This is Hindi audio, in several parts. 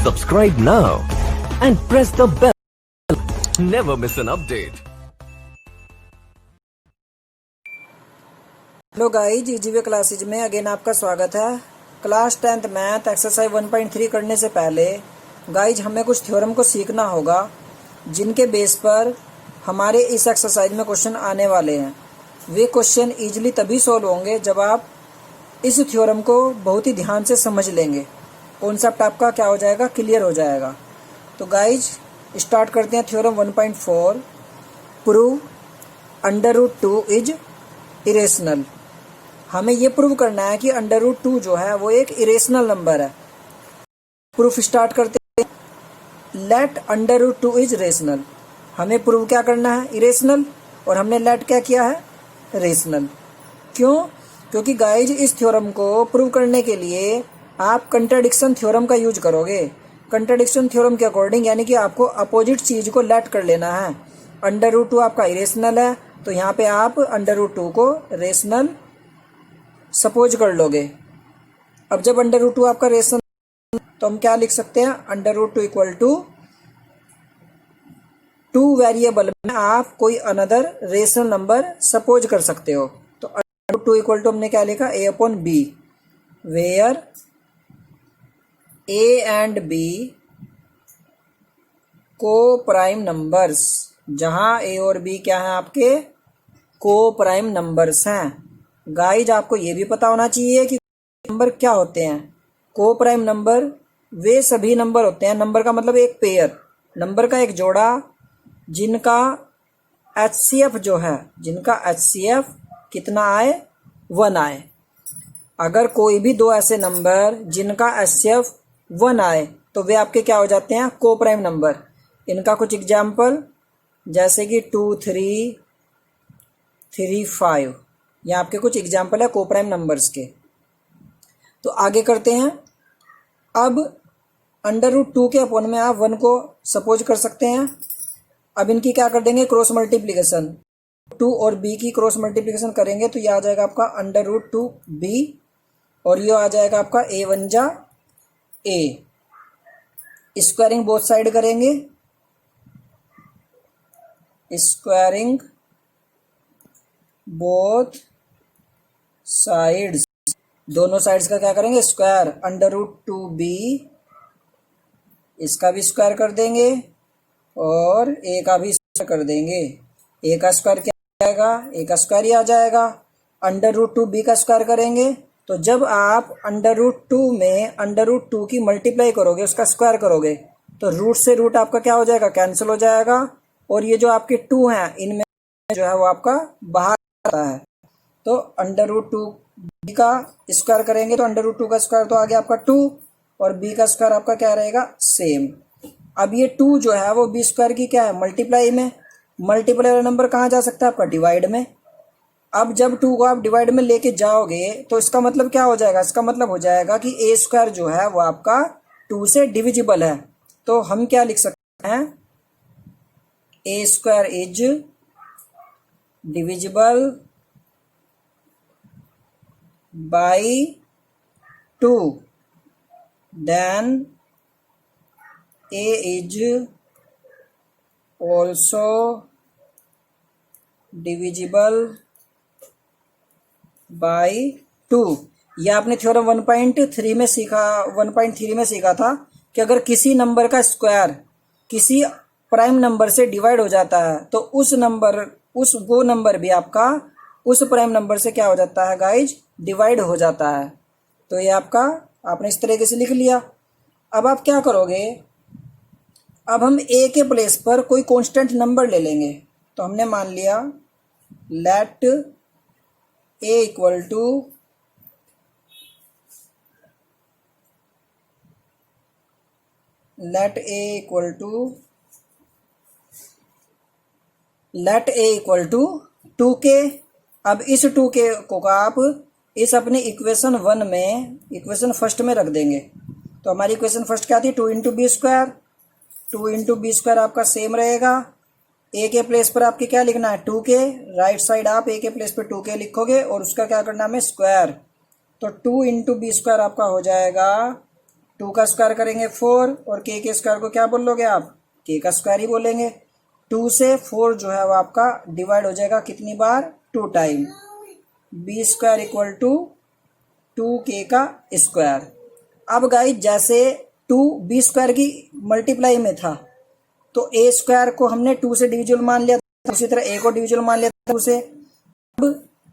Subscribe now and press the bell. Never miss an update. Hello guys, Easyway classes में अगेन आपका स्वागत है। क्लास 10th मैथ एक्सरसाइज 1.3 करने से पहले गाइज हमें कुछ थ्योरम को सीखना होगा जिनके बेस पर हमारे इस एक्सरसाइज में क्वेश्चन आने वाले हैं। वे क्वेश्चन ईजिली तभी सॉल्व होंगे जब आप इस थ्योरम को बहुत ही ध्यान से समझ लेंगे। कॉन्सेप्ट आपका क्या हो जाएगा, क्लियर हो जाएगा। तो गाइज स्टार्ट करते हैं थ्योरम 1.4। Prove √2 is irrational. हमें ये प्रूव करना है कि √2 जो है वो एक इरेशनल नंबर है। प्रूफ स्टार्ट करते हैं। Let √2 is rational. हमें प्रूव क्या करना है, इरेशनल, और हमने लेट क्या किया है, रेशनल। क्यों? क्योंकि गाइज इस थ्योरम को प्रूव करने के लिए आप कंट्राडिक्शन थ्योरम का यूज करोगे। कंट्राडिक्शन थ्योरम के अकॉर्डिंग यानी कि आपको अपोजिट चीज को लेट कर लेना है। √2 आपका इरेशनल है तो यहाँ पे आप √2 को रेशनल सपोज कर लोगे। अब जब √2 आपका रेशनल तो हम क्या लिख सकते हैं, √2 इक्वल टू 2 वेरिएबल में आप कोई अनदर रेशनल नंबर सपोज कर सकते हो। तो √2 इक्वल टू हमने क्या लिखा, a/b, where a and b को प्राइम नंबर्स, जहां a और b क्या है आपके को प्राइम नंबर्स हैं। गाइज आपको ये भी पता होना चाहिए कि नंबर क्या होते हैं। को प्राइम नंबर वे सभी नंबर होते हैं, नंबर का मतलब एक पेयर, नंबर का एक जोड़ा जिनका HCF जो है, जिनका HCF कितना आए, 1 आए। अगर कोई भी दो ऐसे नंबर जिनका HCF 1 आए तो वे आपके क्या हो जाते हैं, को प्राइम नंबर। इनका कुछ एग्जाम्पल जैसे कि 2, 3, 3, 5, ये आपके कुछ एग्जाम्पल है को प्राइम नंबर्स के। तो आगे करते हैं। अब √2 के अपॉन में आप 1 को सपोज कर सकते हैं। अब इनकी क्या कर देंगे, क्रॉस मल्टीप्लिकेशन। 2 और b की क्रॉस मल्टीप्लिकेशन करेंगे तो ये आ जाएगा आपका √2b, और ये आ जाएगा आपका a1 जा a। स्क्वायरिंग बोथ साइड करेंगे, स्क्वायरिंग बोथ साइड्स, दोनों साइड्स का क्या करेंगे, स्क्वायर। √2b इसका भी स्क्वायर कर देंगे और a का भी स्क्वायर कर देंगे। a का स्क्वायर क्या आएगा, a का स्क्वायर ही आ जाएगा। √2b का स्क्वायर करेंगे तो जब आप √2 में √2 की मल्टीप्लाई करोगे, उसका स्क्वायर करोगे, तो रूट से रूट आपका क्या हो जाएगा, कैंसिल हो जाएगा। और ये जो आपके 2 हैं इनमें जो है वो आपका बाहर आता है। तो √2b का स्क्वायर करेंगे तो √2 का स्क्वायर तो आ गया आपका 2, और b का स्क्वायर आपका क्या रहेगा, सेम। अब ये 2 जो है वो b स्क्वायर की क्या है, मल्टीप्लाई में। मल्टीप्लाई वाला नंबर कहाँ जा सकता है, आपका डिवाइड में। अब जब 2 को आप डिवाइड में लेके जाओगे तो इसका मतलब क्या हो जाएगा, इसका मतलब हो जाएगा कि a स्क्वायर जो है वो आपका 2 से डिविजिबल है। तो हम क्या लिख सकते हैं, a square is divisible by 2, then a is also divisible by 2। यह आपने थ्योरम 1.3 में सीखा, 1.3 में सीखा था कि अगर किसी नंबर का स्क्वायर किसी प्राइम नंबर से डिवाइड हो जाता है तो वो नंबर भी आपका उस प्राइम नंबर से क्या हो जाता है गाइज, डिवाइड हो जाता है। तो ये आपका आपने इस तरीके से लिख लिया। अब आप क्या करोगे, अब हम a के प्लेस पर कोई कांस्टेंट नंबर ले लेंगे। तो हमने मान लिया let a equal to let a equal to 2k। अब इस 2k को आप इस अपने इक्वेशन 1 में, इक्वेशन फर्स्ट में रख देंगे। तो हमारी इक्वेशन फर्स्ट क्या थी, 2 into b square. 2 into b square आपका सेम रहेगा। ए के प्लेस पर आपके क्या लिखना है, 2k। राइट साइड आप ए के प्लेस पर 2k लिखोगे और उसका क्या करना है, स्क्वायर। तो 2 इंटू बी स्क्वायर आपका हो जाएगा 2 का स्क्वायर करेंगे 4 और k के स्क्वायर को क्या बोलोगे आप, k का स्क्वायर ही बोलेंगे। 2 से 4 जो है वो आपका डिवाइड हो जाएगा कितनी बार, 2 time. b square equal to 2k का स्क्वायर। अब गाइस जैसे 2 b स्क्वायर की मल्टीप्लाई में था तो a स्क्वायर को हमने 2 से डिविजिबल मान लिया था, उसी तरह a को डिविजिबल मान लिया था 2 से। अब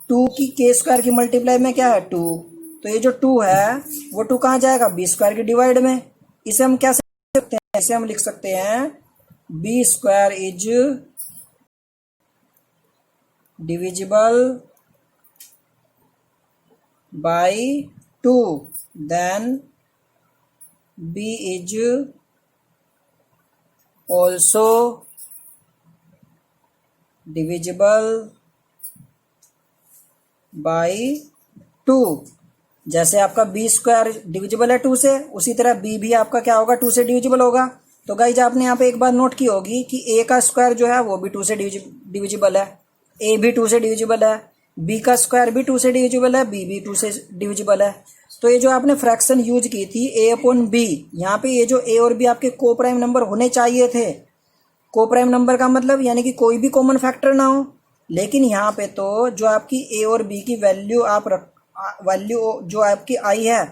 2 की k स्क्वायर की मल्टीप्लाई में क्या है 2, तो ये जो 2 है वो 2 कहाँ जाएगा, b स्क्वायर की डिवाइड में। इसे हम क्या सकते हैं, इसे हम लिख सकते हैं b square is divisible by 2, then b is also divisible by 2। जैसे आपका b स्क्वायर डिविजिबल है 2 से, उसी तरह b भी आपका क्या होगा, 2 से डिविजिबल होगा। तो गाइज आपने यहाँ पे एक बात नोट की होगी कि a का स्क्वायर जो है वो भी 2 से डिविजिबल है, a भी 2 से डिविजिबल है, b का स्क्वायर भी 2 से डिविजिबल है, b भी 2 से डिविजिबल है। तो ये जो आपने फ्रैक्शन यूज की थी a अपॉन b, यहाँ पे ये जो a और b आपके को प्राइम नंबर होने चाहिए थे। को प्राइम नंबर का मतलब यानी कि कोई भी कॉमन फैक्टर ना हो, लेकिन यहाँ पे तो जो आपकी a और b की वैल्यू जो आपकी आई है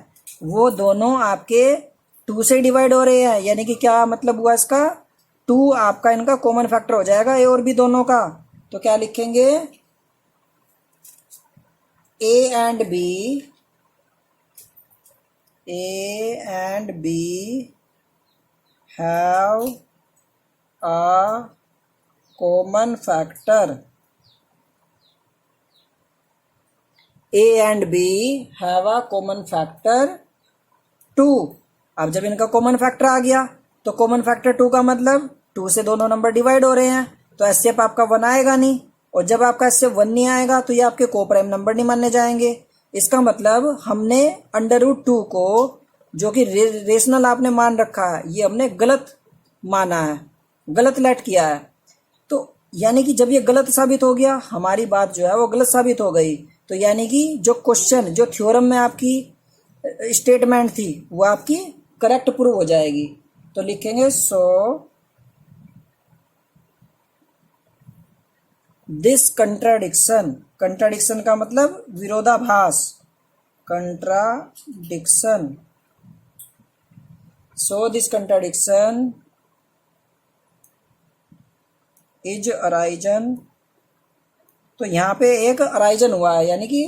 वो दोनों आपके 2 से डिवाइड हो रहे हैं, यानी कि क्या मतलब हुआ इसका, 2 आपका इनका कॉमन फैक्टर हो जाएगा a और b दोनों का। तो क्या लिखेंगे, a and b have a common factor, a and b have a common factor 2। अब जब इनका कॉमन फैक्टर आ गया तो कॉमन फैक्टर 2 का मतलब 2 से दोनों नंबर डिवाइड हो रहे हैं, तो एचसीएफ आपका 1 आएगा नहीं, और जब आपका एचसीएफ 1 नहीं आएगा तो ये आपके को प्राइम नंबर नहीं माने जाएंगे। इसका मतलब हमने √2 को जो कि रेशनल आपने मान रखा है ये हमने गलत माना है, गलत लेट किया है। तो यानी कि जब ये गलत साबित हो गया, हमारी बात जो है वो गलत साबित हो गई, तो यानी कि जो क्वेश्चन जो थ्योरम में आपकी स्टेटमेंट थी वो आपकी करेक्ट प्रूव हो जाएगी। तो लिखेंगे सो दिस कंट्राडिक्शन, कंट्राडिक्शन का मतलब विरोधाभास, contradiction, so this contradiction is arisen. तो यहाँ पे एक अराइजन हुआ है, यानी कि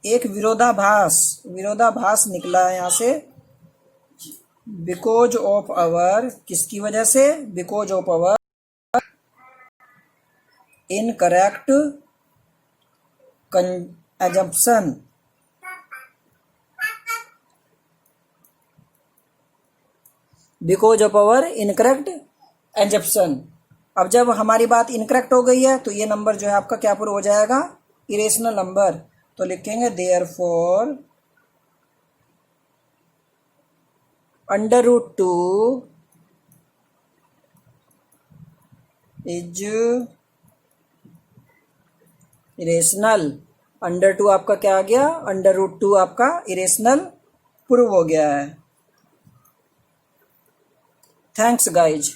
एक विरोधाभास निकला है यहाँ से, बिकॉज ऑफ अवर, किसकी वजह से, because of our incorrect assumption, because of our incorrect assumption। अब जब हमारी बात इनकरेक्ट हो गई है तो ये नंबर जो है आपका क्या प्रूव हो जाएगा, इरेशनल नंबर। तो लिखेंगे देयरफॉर √2 इज इरेशनल। √2 आपका क्या आ गया, √2 आपका इरेशनल प्रूव हो गया है। Thanks guys.